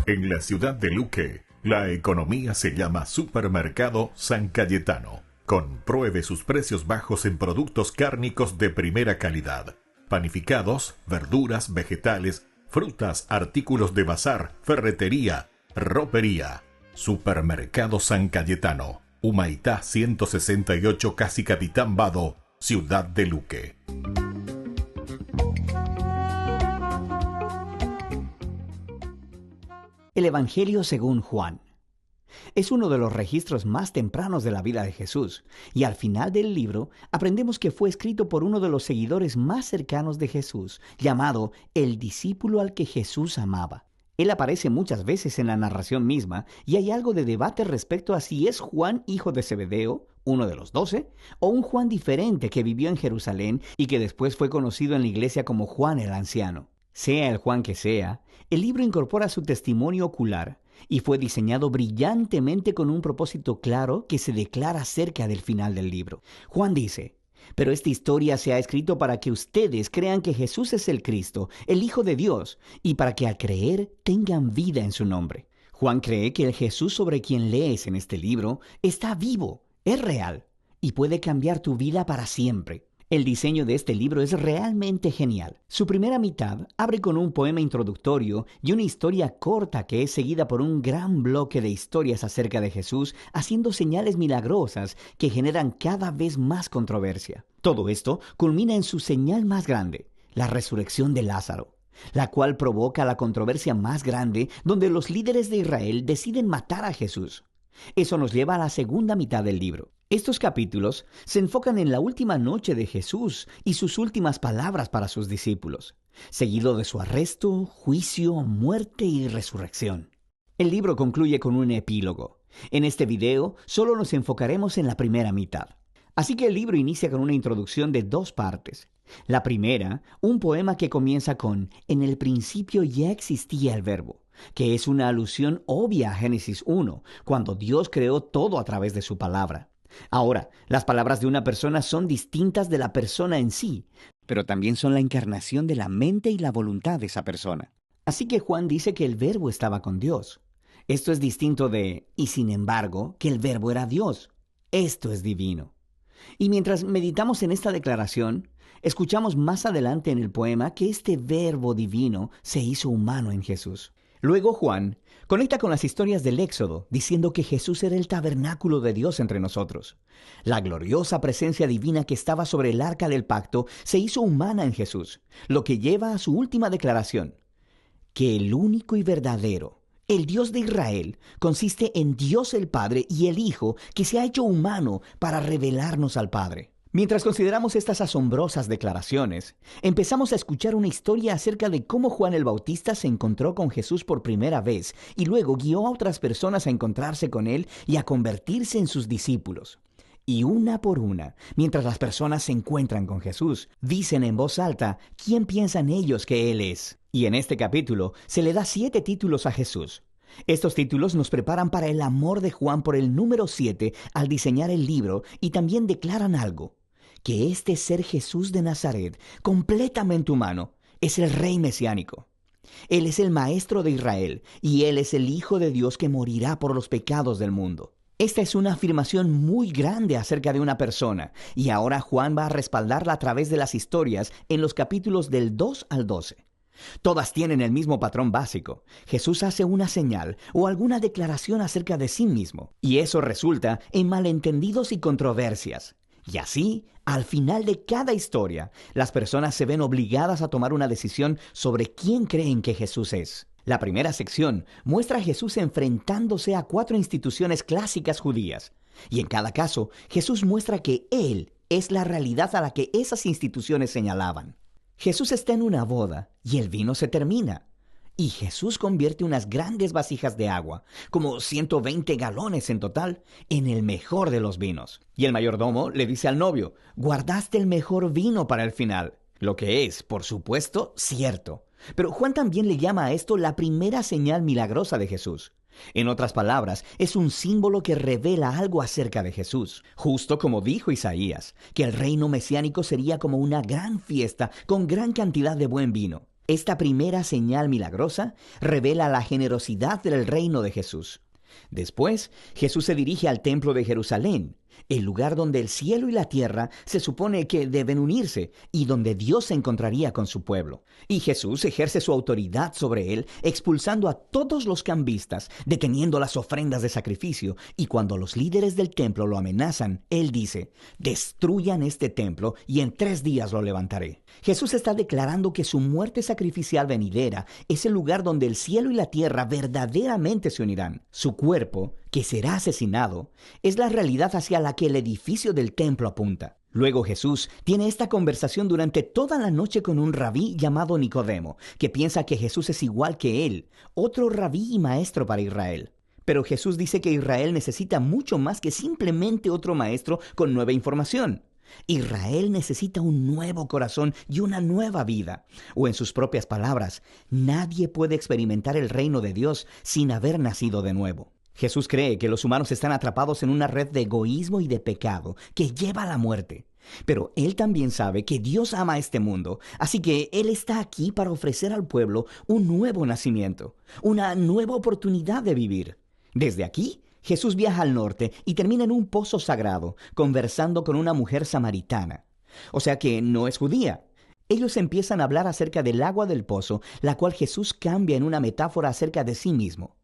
En la ciudad de Luque, la economía se llama Supermercado San Cayetano. Compruebe sus precios bajos en productos cárnicos de primera calidad. Panificados, verduras, vegetales, frutas, artículos de bazar, ferretería, ropería. Supermercado San Cayetano. Humaitá 168 Casi Capitán Vado, Ciudad de Luque. El Evangelio según Juan. Es uno de los registros más tempranos de la vida de Jesús, y al final del libro aprendemos que fue escrito por uno de los seguidores más cercanos de Jesús, llamado el discípulo al que Jesús amaba. Él aparece muchas veces en la narración misma, y hay algo de debate respecto a si es Juan, hijo de Zebedeo, uno de los 12, o un Juan diferente que vivió en Jerusalén y que después fue conocido en la iglesia como Juan el Anciano. Sea el Juan que sea, el libro incorpora su testimonio ocular y fue diseñado brillantemente con un propósito claro que se declara cerca del final del libro. Juan dice: pero esta historia se ha escrito para que ustedes crean que Jesús es el Cristo, el Hijo de Dios, y para que al creer tengan vida en su nombre. Juan cree que el Jesús sobre quien lees en este libro está vivo, es real y puede cambiar tu vida para siempre. El diseño de este libro es realmente genial. Su primera mitad abre con un poema introductorio y una historia corta que es seguida por un gran bloque de historias acerca de Jesús haciendo señales milagrosas que generan cada vez más controversia. Todo esto culmina en su señal más grande, la resurrección de Lázaro, la cual provoca la controversia más grande donde los líderes de Israel deciden matar a Jesús. Eso nos lleva a la segunda mitad del libro. Estos capítulos se enfocan en la última noche de Jesús y sus últimas palabras para sus discípulos, seguido de su arresto, juicio, muerte y resurrección. El libro concluye con un epílogo. En este video solo nos enfocaremos en la primera mitad. Así que el libro inicia con una introducción de 2 partes. La primera, un poema que comienza con «En el principio ya existía el verbo», que es una alusión obvia a Génesis 1, cuando Dios creó todo a través de su palabra. Ahora, las palabras de una persona son distintas de la persona en sí, pero también son la encarnación de la mente y la voluntad de esa persona. Así que Juan dice que el verbo estaba con Dios. Esto es distinto de, y sin embargo, que el verbo era Dios. Esto es divino. Y mientras meditamos en esta declaración, escuchamos más adelante en el poema que este verbo divino se hizo humano en Jesús. Luego Juan conecta con las historias del Éxodo, diciendo que Jesús era el tabernáculo de Dios entre nosotros. La gloriosa presencia divina que estaba sobre el arca del pacto se hizo humana en Jesús, lo que lleva a su última declaración, que el único y verdadero, el Dios de Israel, consiste en Dios el Padre y el Hijo que se ha hecho humano para revelarnos al Padre. Mientras consideramos estas asombrosas declaraciones, empezamos a escuchar una historia acerca de cómo Juan el Bautista se encontró con Jesús por primera vez y luego guió a otras personas a encontrarse con él y a convertirse en sus discípulos. Y una por una, mientras las personas se encuentran con Jesús, dicen en voz alta quién piensan ellos que Él es. Y en este capítulo se le da 7 títulos a Jesús. Estos títulos nos preparan para el amor de Juan por el número 7 al diseñar el libro y también declaran algo. Que este ser Jesús de Nazaret, completamente humano, es el Rey mesiánico. Él es el Maestro de Israel y Él es el Hijo de Dios que morirá por los pecados del mundo. Esta es una afirmación muy grande acerca de una persona y ahora Juan va a respaldarla a través de las historias en los capítulos del 2 al 12. Todas tienen el mismo patrón básico. Jesús hace una señal o alguna declaración acerca de sí mismo y eso resulta en malentendidos y controversias. Y así, al final de cada historia, las personas se ven obligadas a tomar una decisión sobre quién creen que Jesús es. La primera sección muestra a Jesús enfrentándose a 4 instituciones clásicas judías. Y en cada caso, Jesús muestra que Él es la realidad a la que esas instituciones señalaban. Jesús está en una boda y el vino se termina. Y Jesús convierte unas grandes vasijas de agua, como 120 galones en total, en el mejor de los vinos. Y el mayordomo le dice al novio, guardaste el mejor vino para el final. Lo que es, por supuesto, cierto. Pero Juan también le llama a esto la primera señal milagrosa de Jesús. En otras palabras, es un símbolo que revela algo acerca de Jesús. Justo como dijo Isaías, que el reino mesiánico sería como una gran fiesta con gran cantidad de buen vino. Esta primera señal milagrosa revela la generosidad del reino de Jesús. Después, Jesús se dirige al templo de Jerusalén el lugar donde el cielo y la tierra se supone que deben unirse y donde Dios se encontraría con su pueblo. Y Jesús ejerce su autoridad sobre él, expulsando a todos los cambistas, deteniendo las ofrendas de sacrificio, y cuando los líderes del templo lo amenazan, él dice: destruyan este templo y en 3 días lo levantaré. Jesús está declarando que su muerte sacrificial venidera es el lugar donde el cielo y la tierra verdaderamente se unirán. Su cuerpo, que será asesinado, es la realidad hacia la que el edificio del templo apunta. Luego Jesús tiene esta conversación durante toda la noche con un rabí llamado Nicodemo, que piensa que Jesús es igual que él, otro rabí y maestro para Israel. Pero Jesús dice que Israel necesita mucho más que simplemente otro maestro con nueva información. Israel necesita un nuevo corazón y una nueva vida. O en sus propias palabras, nadie puede experimentar el reino de Dios sin haber nacido de nuevo. Jesús cree que los humanos están atrapados en una red de egoísmo y de pecado que lleva a la muerte. Pero Él también sabe que Dios ama a este mundo, así que Él está aquí para ofrecer al pueblo un nuevo nacimiento, una nueva oportunidad de vivir. Desde aquí, Jesús viaja al norte y termina en un pozo sagrado, conversando con una mujer samaritana. O sea que no es judía. Ellos empiezan a hablar acerca del agua del pozo, la cual Jesús cambia en una metáfora acerca de sí mismo.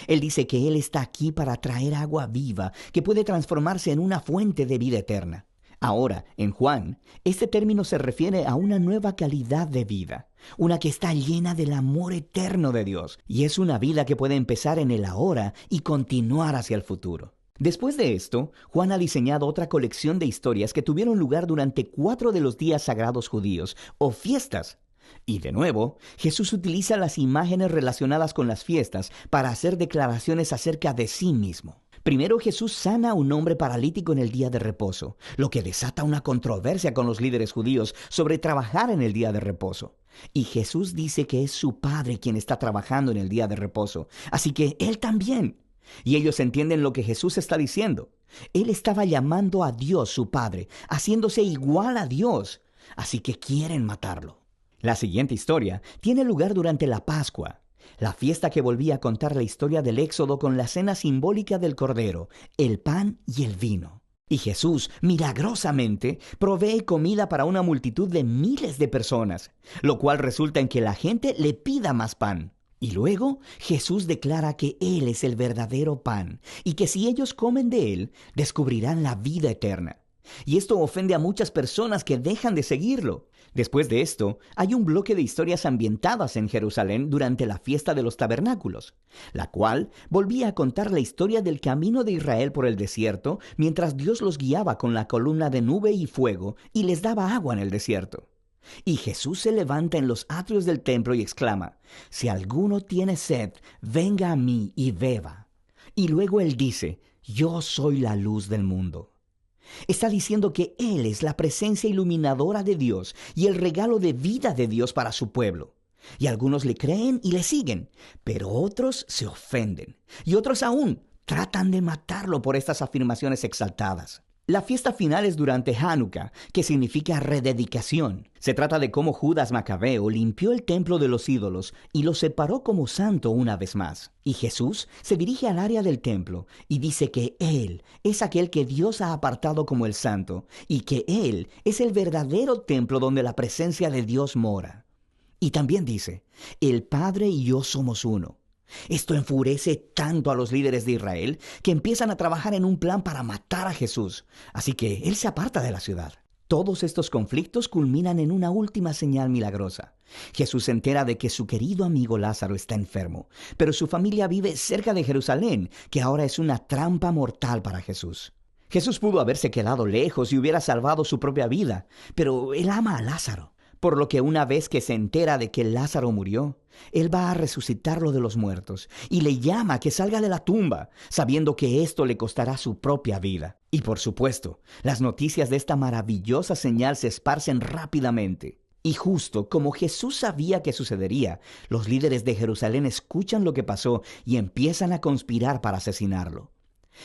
Él dice que Él está aquí para traer agua viva que puede transformarse en una fuente de vida eterna. Ahora, en Juan, este término se refiere a una nueva calidad de vida, una que está llena del amor eterno de Dios, y es una vida que puede empezar en el ahora y continuar hacia el futuro. Después de esto, Juan ha diseñado otra colección de historias que tuvieron lugar durante 4 de los días sagrados judíos, o fiestas. Y de nuevo, Jesús utiliza las imágenes relacionadas con las fiestas para hacer declaraciones acerca de sí mismo. Primero, Jesús sana a un hombre paralítico en el día de reposo, lo que desata una controversia con los líderes judíos sobre trabajar en el día de reposo. Y Jesús dice que es su Padre quien está trabajando en el día de reposo, así que Él también. Y ellos entienden lo que Jesús está diciendo. Él estaba llamando a Dios su Padre, haciéndose igual a Dios, así que quieren matarlo. La siguiente historia tiene lugar durante la Pascua, la fiesta que volvía a contar la historia del Éxodo con la cena simbólica del Cordero, el pan y el vino. Y Jesús, milagrosamente, provee comida para una multitud de miles de personas, lo cual resulta en que la gente le pida más pan. Y luego Jesús declara que Él es el verdadero pan y que si ellos comen de Él, descubrirán la vida eterna. Y esto ofende a muchas personas que dejan de seguirlo. Después de esto, hay un bloque de historias ambientadas en Jerusalén durante la fiesta de los tabernáculos, la cual volvía a contar la historia del camino de Israel por el desierto mientras Dios los guiaba con la columna de nube y fuego y les daba agua en el desierto. Y Jesús se levanta en los atrios del templo y exclama: «Si alguno tiene sed, venga a mí y beba». Y luego Él dice: «Yo soy la luz del mundo». Está diciendo que Él es la presencia iluminadora de Dios y el regalo de vida de Dios para su pueblo. Y algunos le creen y le siguen, pero otros se ofenden. Y otros aún tratan de matarlo por estas afirmaciones exaltadas. La fiesta final es durante Hanukkah, que significa rededicación. Se trata de cómo Judas Macabeo limpió el templo de los ídolos y lo separó como santo una vez más. Y Jesús se dirige al área del templo y dice que Él es aquel que Dios ha apartado como el santo y que Él es el verdadero templo donde la presencia de Dios mora. Y también dice: «El Padre y yo somos uno». Esto enfurece tanto a los líderes de Israel que empiezan a trabajar en un plan para matar a Jesús. Así que Él se aparta de la ciudad. Todos estos conflictos culminan en una última señal milagrosa. Jesús se entera de que su querido amigo Lázaro está enfermo, pero su familia vive cerca de Jerusalén, que ahora es una trampa mortal para Jesús. Jesús pudo haberse quedado lejos y hubiera salvado su propia vida, pero Él ama a Lázaro. Por lo que una vez que se entera de que Lázaro murió, Él va a resucitarlo de los muertos y le llama a que salga de la tumba, sabiendo que esto le costará su propia vida. Y por supuesto, las noticias de esta maravillosa señal se esparcen rápidamente. Y justo como Jesús sabía que sucedería, los líderes de Jerusalén escuchan lo que pasó y empiezan a conspirar para asesinarlo.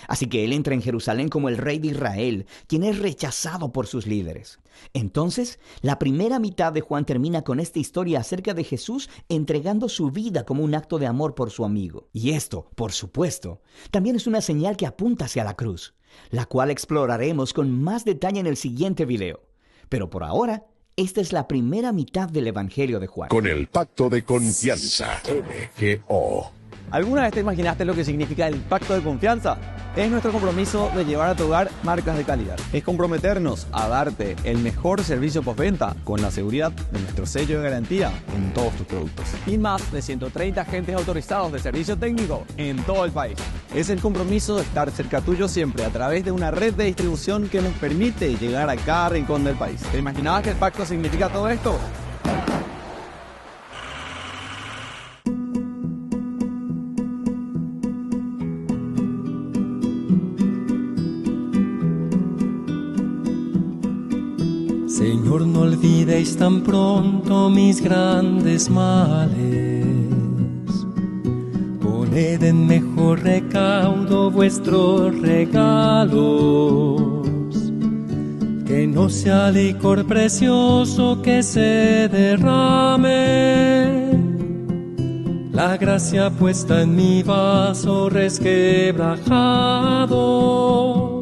Así que Él entra en Jerusalén como el rey de Israel, quien es rechazado por sus líderes. Entonces, la primera mitad de Juan termina con esta historia acerca de Jesús entregando su vida como un acto de amor por su amigo. Y esto, por supuesto, también es una señal que apunta hacia la cruz. la cual exploraremos con más detalle en el siguiente video. Pero por ahora, esta es la primera mitad del Evangelio de Juan. Con el pacto de confianza, MGO. ¿Alguna vez te imaginaste lo que significa el pacto de confianza? Es nuestro compromiso de llevar a tu hogar marcas de calidad. Es comprometernos a darte el mejor servicio postventa con la seguridad de nuestro sello de garantía en todos tus productos. Y más de 130 agentes autorizados de servicio técnico en todo el país. Es el compromiso de estar cerca tuyo siempre a través de una red de distribución que nos permite llegar a cada rincón del país. ¿Te imaginabas que el pacto significa todo esto? Señor, no olvidéis tan pronto mis grandes males. Poned en mejor recaudo vuestros regalos. Que no sea licor precioso que se derrame. La gracia puesta en mi vaso resquebrajado.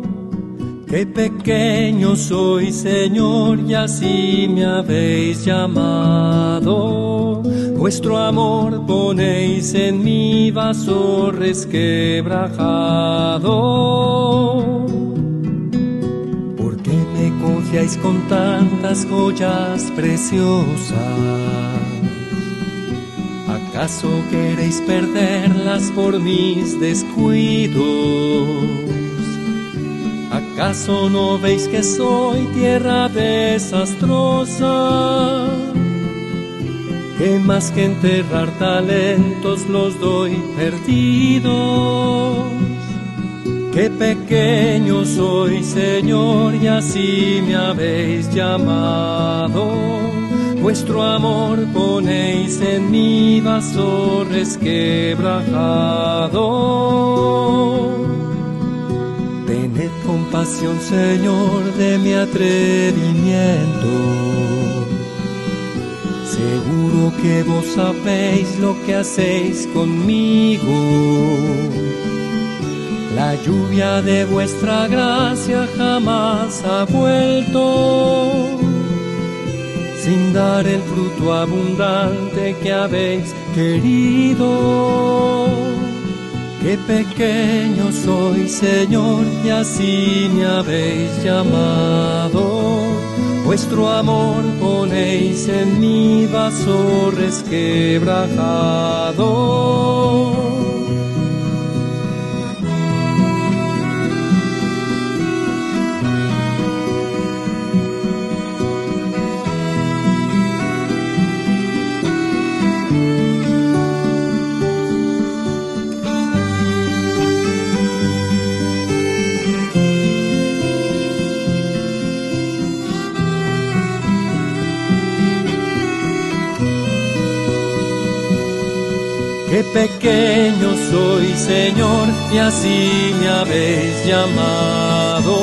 Qué pequeño soy, Señor, y así me habéis llamado. Vuestro amor ponéis en mi vaso resquebrajado. ¿Por qué me confiáis con tantas joyas preciosas? ¿Acaso queréis perderlas por mis descuidos? ¿Acaso no veis que soy tierra desastrosa? Que más que enterrar talentos los doy perdidos. Qué pequeño soy, Señor, y así me habéis llamado. Vuestro amor ponéis en mi vaso resquebrajado. Tened compasión, Señor, de mi atrevimiento. Seguro que vos sabéis lo que hacéis conmigo. La lluvia de vuestra gracia jamás ha vuelto, sin dar el fruto abundante que habéis querido. Qué pequeño soy, Señor, y así me habéis llamado. Vuestro amor ponéis en mi vaso resquebrajado. Qué pequeño soy, Señor, y así me habéis llamado.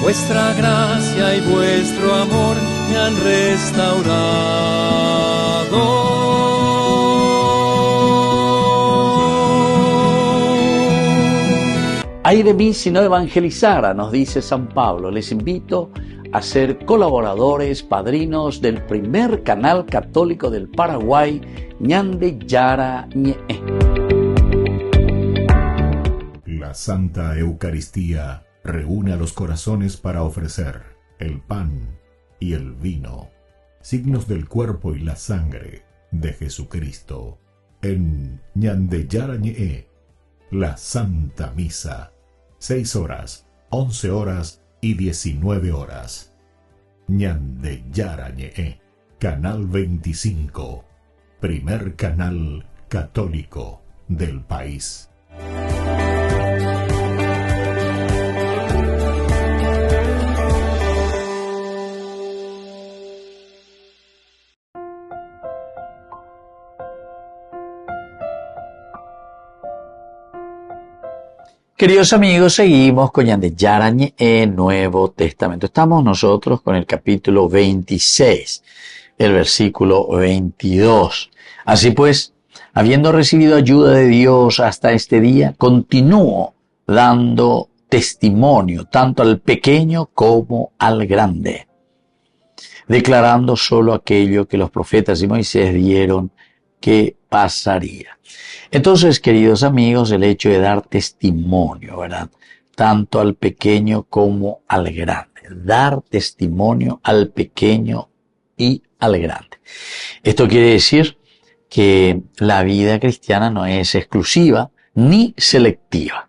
Vuestra gracia y vuestro amor me han restaurado. Ay de mí si no evangelizara, nos dice San Pablo. Les invito a ser colaboradores, padrinos del primer canal católico del Paraguay, Ñande Yara Ñe. La Santa Eucaristía reúne a los corazones para ofrecer el pan y el vino, signos del cuerpo y la sangre de Jesucristo. En Ñande Yara Ñe, la Santa Misa, 6 horas, 11 horas y 19 horas. Ñande Yara Ñe, Canal 25, primer canal católico del país. Queridos amigos, seguimos con Ñande Yara Ñe, Nuevo Testamento. Estamos nosotros con el capítulo 26, el versículo 22. Así pues, habiendo recibido ayuda de Dios hasta este día, continúo dando testimonio tanto al pequeño como al grande, declarando solo aquello que los profetas y Moisés dieron que pasaría. Entonces, queridos amigos, el hecho de dar testimonio, ¿verdad?, tanto al pequeño como al grande. Dar testimonio al pequeño y al grande. Esto quiere decir que la vida cristiana no es exclusiva ni selectiva.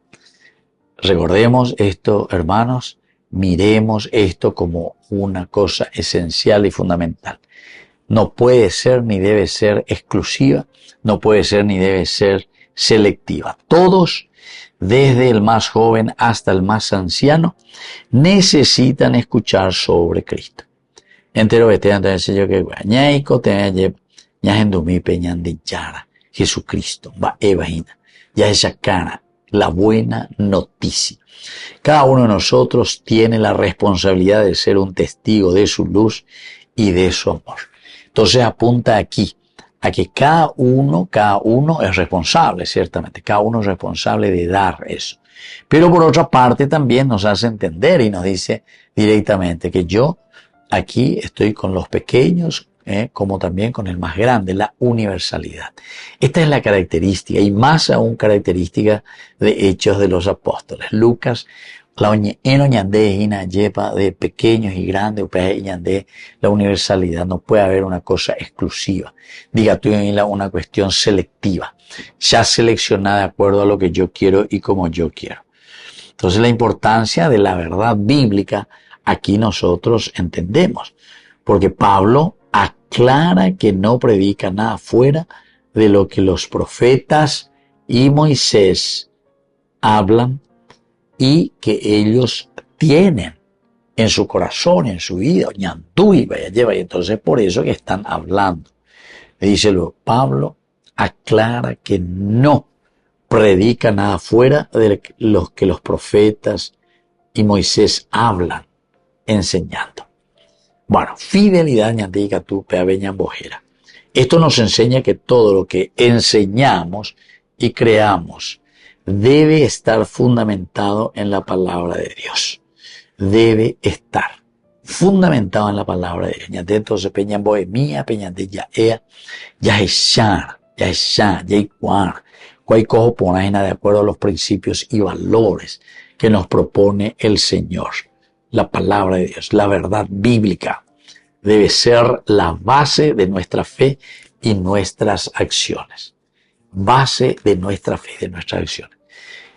Recordemos esto, hermanos, miremos esto como una cosa esencial y fundamental. No puede ser ni debe ser exclusiva, no puede ser ni debe ser selectiva. Todos, desde el más joven hasta el más anciano, necesitan escuchar sobre Cristo. Entero entonces yo que guañaico te ñajendumi peñan de yara Jesucristo va evajina ya esa cara la buena noticia. Cada uno de nosotros tiene la responsabilidad de ser un testigo de su luz y de su amor. Entonces apunta aquí a que cada uno es responsable, ciertamente, cada uno es responsable de dar eso. Pero por otra parte también nos hace entender y nos dice directamente que yo aquí estoy con los pequeños, como también con el más grande, la universalidad. Esta es la característica, y más aún característica de Hechos de los Apóstoles. Lucas, de pequeños y grandes, la universalidad. No puede haber una cosa exclusiva. Diga tú una cuestión selectiva, ya seleccionada de acuerdo a lo que yo quiero y como yo quiero. Entonces la importancia de la verdad bíblica aquí nosotros entendemos, porque Pablo aclara que no predica nada fuera de lo que los profetas y Moisés hablan y que ellos tienen en su corazón, en su vida, y entonces por eso que están hablando. Dice luego, Pablo aclara que no predica nada fuera de lo que los profetas y Moisés hablan, enseñando. Bueno, fidelidad ñandica tu peabeñan bojera. Esto nos enseña que todo lo que enseñamos y creamos debe estar fundamentado en la palabra de Dios. Debe estar fundamentado en la palabra de Dios. Ñante entonces peñan bohemia, peñan de yaea, ya es igual. Cuay cojo ponaina de acuerdo a los principios y valores que nos propone el Señor. La palabra de Dios, la verdad bíblica, debe ser la base de nuestra fe y nuestras acciones. Base de nuestra fe y de nuestras acciones.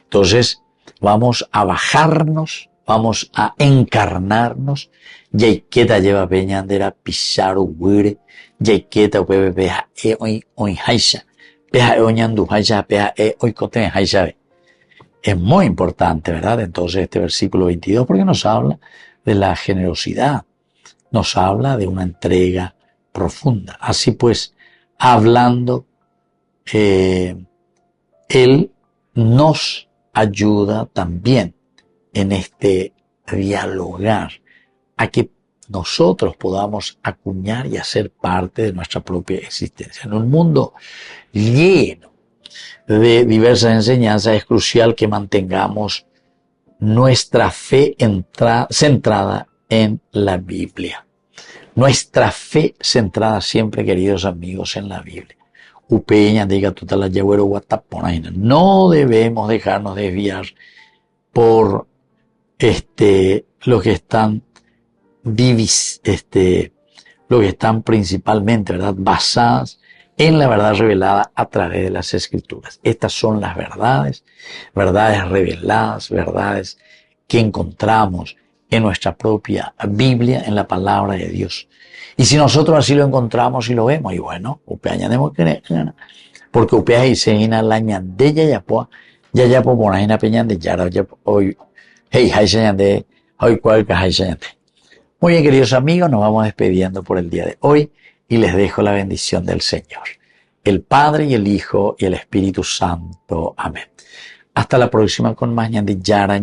Entonces, vamos a bajarnos, vamos a encarnarnos. Yaiqueta lleva peñandera pisar huire, yaiqueta puede peja hoy haisha, peja oñandu haisha, peja hoy coten haisha. Es muy importante, ¿verdad? Entonces este versículo 22, porque nos habla de la generosidad, nos habla de una entrega profunda. Así pues, hablando, Él nos ayuda también en este dialogar a que nosotros podamos acuñar y hacer parte de nuestra propia existencia. En un mundo lleno de diversas enseñanzas, es crucial que mantengamos nuestra fe centrada en la Biblia. Nuestra fe centrada siempre, queridos amigos, en la Biblia. No debemos dejarnos desviar por lo que están principalmente, ¿verdad?, basadas en la verdad revelada a través de las Escrituras. Estas son las verdades reveladas, verdades que encontramos en nuestra propia Biblia, en la palabra de Dios. Y si nosotros así lo encontramos y lo vemos, y bueno, porque upea y se ina la ñande ya po ponajina peñan de yara hoy hey de hoy cual que Muy bien, queridos amigos, nos vamos despidiendo por el día de hoy y les dejo la bendición del Señor, el Padre y el Hijo y el Espíritu Santo. Amén. Hasta la próxima con más ñande yara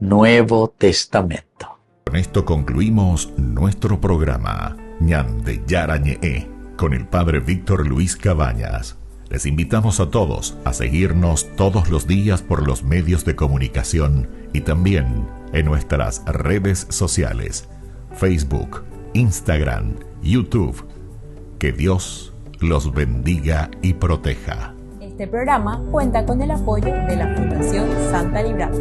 Nuevo Testamento. Con esto concluimos nuestro programa Ñande Yara con el Padre Víctor Luis Cabañas. Les invitamos a todos a seguirnos todos los días por los medios de comunicación y también en nuestras redes sociales, Facebook, Instagram, YouTube. Que Dios los bendiga y proteja. Este programa cuenta con el apoyo de la Fundación Santa Librada.